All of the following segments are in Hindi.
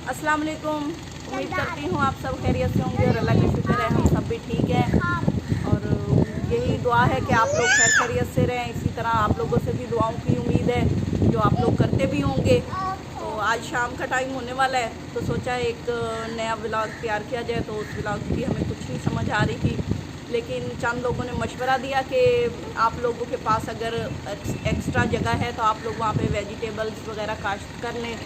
अस्सलाम वालेकुम। उम्मीद करती हूँ आप सब खैरियत से होंगे और अल्लाह का शुक्र है हम सब भी ठीक हैं। और यही दुआ है कि आप लोग खैर खैरियत से रहें। इसी तरह आप लोगों से भी दुआओं की उम्मीद है जो आप लोग करते भी होंगे। तो आज शाम का टाइम होने वाला है तो सोचा एक नया व्लॉग तैयार किया जाए। तो उस व्लॉग की हमें कुछ नहीं समझ आ रही थी, लेकिन चंद लोगों ने मशवरा दिया कि आप लोगों के पास अगर एक्स्ट्रा जगह है तो आप लोग वहाँ पे वेजिटेबल्स वगैरह काश्त कर लें,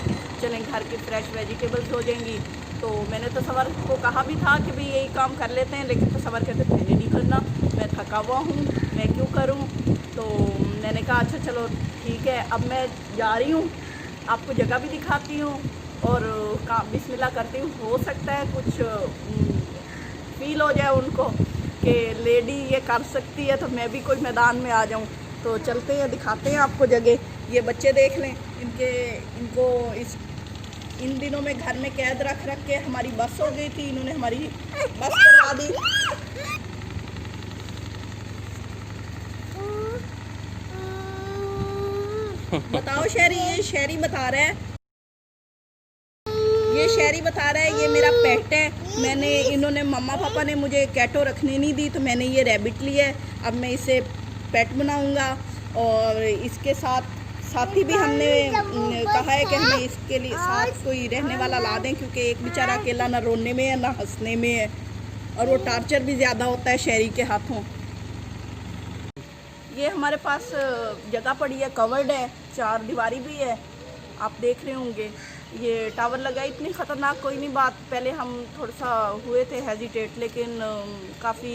चलें घर की फ्रेश वेजिटेबल्स हो जाएंगी। तो मैंने तसव्वुर को कहा भी था कि भाई यही काम कर लेते हैं, लेकिन तसव्वुर कहते मैंने नहीं करना, मैं थका हुआ हूँ, मैं क्यों करूँ। तो मैंने कहा अच्छा चलो ठीक है, अब मैं जा रही हूँ, आपको जगह भी दिखाती हूँ और काम बिस्मिल्लाह करती हूँ। हो सकता है कुछ फील हो जाए उनको कि लेडी ये कर सकती है, तो मैं भी कोई मैदान में आ जाऊं। तो चलते हैं, दिखाते हैं आपको जगह। ये बच्चे देख लें, इनको इन दिनों में घर में कैद रख रख के हमारी बस हो गई थी, इन्होंने हमारी बस करवा दी। बताओ शहरी, ये शहरी बता रहा है, ये शहरी बता रहा है ये मेरा पेट है। इन्होंने मम्मा पापा ने मुझे कैटो रखने नहीं दी, तो मैंने ये रैबिट लिया है। अब मैं इसे पेट बनाऊंगा और इसके साथी भी हमने कहा है कि हमें इसके लिए साथ कोई रहने वाला ला दें, क्योंकि एक बेचारा अकेला ना रोने में है ना हंसने में है, और वो टार्चर भी ज़्यादा होता है शहरी के हाथों। ये हमारे पास जगह पड़ी है, कवर्ड है, 4 दीवारी भी है, आप देख रहे होंगे। ये टावर लगा, इतनी ख़तरनाक कोई नहीं बात। पहले हम थोड़ा सा हुए थे हेजिटेट, लेकिन काफ़ी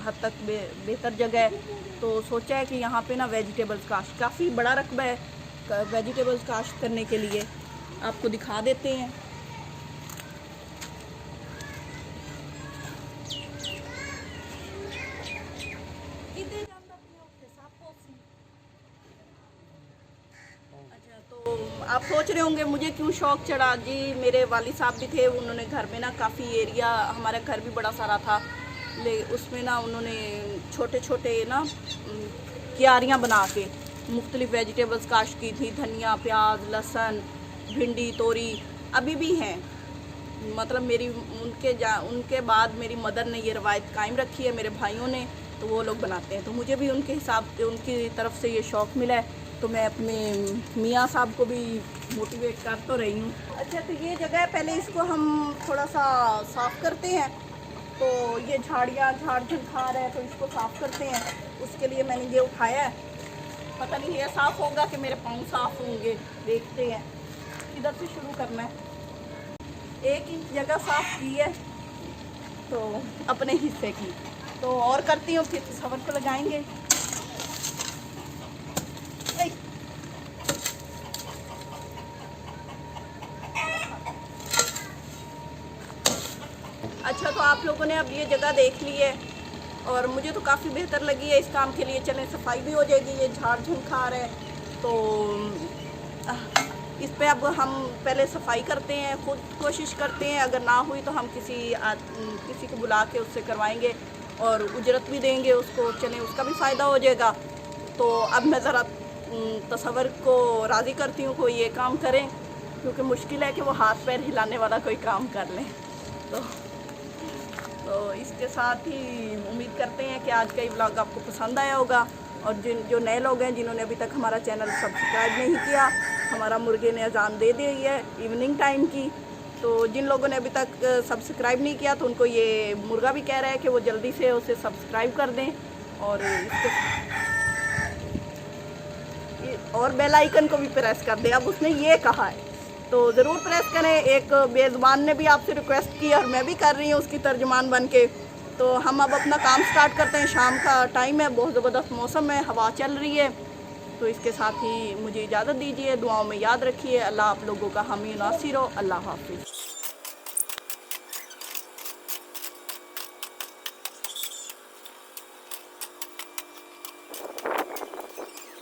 हद तक बेहतर जगह है। तो सोचा है कि यहाँ पे ना वेजिटेबल्स काश्त, काफ़ी बड़ा रकबा है वेजिटेबल्स काश्त करने के लिए। आपको दिखा देते हैं। अच्छा, तो आप सोच रहे होंगे मुझे क्यों शौक़ चढ़ा। जी मेरे वालिद साहब भी थे, उन्होंने घर में ना काफ़ी एरिया, हमारा घर भी बड़ा सारा था, उसमें ना उन्होंने छोटे छोटे ना क्यारियाँ बना के मुख्तलिफ़ वेजिटेबल्स काश्त की थी। धनिया, प्याज, लहसुन, भिंडी, तोरी अभी भी हैं। मतलब उनके बाद मेरी मदर ने ये रवायत कायम रखी है, मेरे भाइयों ने, तो वो लोग बनाते हैं। तो मुझे भी उनके हिसाब से, उनकी तरफ से ये शौक़ मिला है, तो मैं अपने मियाँ साहब को भी मोटिवेट कर तो रही हूँ। अच्छा, तो ये जगह पहले इसको हम थोड़ा सा साफ़ करते हैं। तो ये झाड़ झंखार है, तो इसको साफ़ करते हैं। उसके लिए मैंने ये उठाया है। पता नहीं ये साफ़ होगा कि मेरे पाँव साफ़ होंगे, देखते हैं। इधर से शुरू करना है। 1 इंच जगह साफ़ की है तो अपने हिस्से की, तो और करती हूँ, फिर सवर को लगाएंगे। अच्छा, तो आप लोगों ने अब ये जगह देख ली है और मुझे तो काफ़ी बेहतर लगी है इस काम के लिए। चलें, सफाई भी हो जाएगी। ये झाड़ झंखार है, तो इस पे अब हम पहले सफाई करते हैं, खुद कोशिश करते हैं। अगर ना हुई तो हम किसी को बुला के उससे करवाएंगे और उजरत भी देंगे उसको। चलें, उसका भी फ़ायदा हो जाएगा। तो अब मैं ज़रा तसव्वुर को राज़ी करती हूँ कोई ये काम करें, क्योंकि मुश्किल है कि वो हाथ पैर हिलाने वाला कोई काम कर लें। तो इसके साथ ही उम्मीद करते हैं कि आज का ये व्लॉग आपको पसंद आया होगा। और जो नए लोग हैं जिन्होंने अभी तक हमारा चैनल सब्सक्राइब नहीं किया, हमारा मुर्गे ने अजान दे दी है इवनिंग टाइम की। तो जिन लोगों ने अभी तक सब्सक्राइब नहीं किया, तो उनको ये मुर्गा भी कह रहा है कि वो जल्दी से उसे सब्सक्राइब कर दें और बेल आइकन को भी प्रेस कर दें। अब उसने ये कहा है तो ज़रूर प्रेस करें। एक बेज़ुबान ने भी आपसे रिक्वेस्ट की और मैं भी कर रही हूँ उसकी तर्जुमान बन के। तो हम अब अपना काम स्टार्ट करते हैं। शाम का टाइम है, बहुत ज़बरदस्त मौसम है, हवा चल रही है। तो इसके साथ ही मुझे इजाज़त दीजिए। दुआओं में याद रखिए। अल्लाह आप लोगों का हामी नासिर हो। अल्लाह हाफिज़।